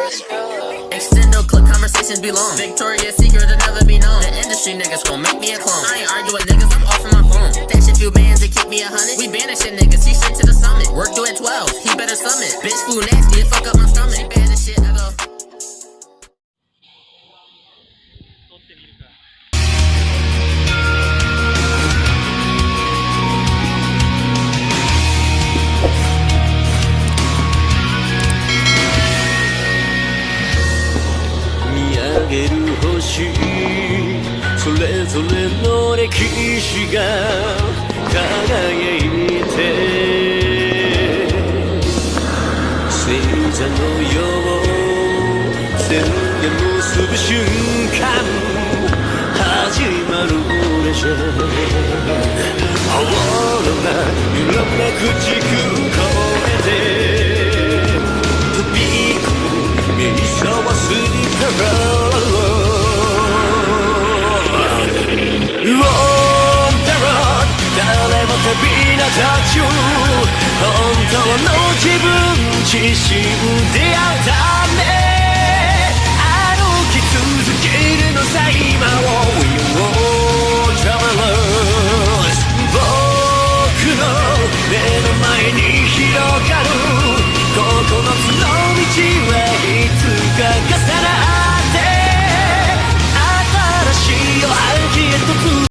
Extendo clip conversations be long. Victoria's Secret to never be known. The industry niggas gon' make me a clone. I ain't arguing niggas, I'm off of my phone. Dash a few bands and kick me 100. We banishing niggas, he straight to the summit. Work do at 12, he better summit. Bitch food nasty, it fuck up my stomach. She bad as shit, I go. げる星それぞれの歴史が輝いて星座のよう線で結ぶ瞬間始まるレジェンド青な揺らめく時空越えて飛び込む目にさわすにから誰も旅立ちゅ本当の自分自身出会った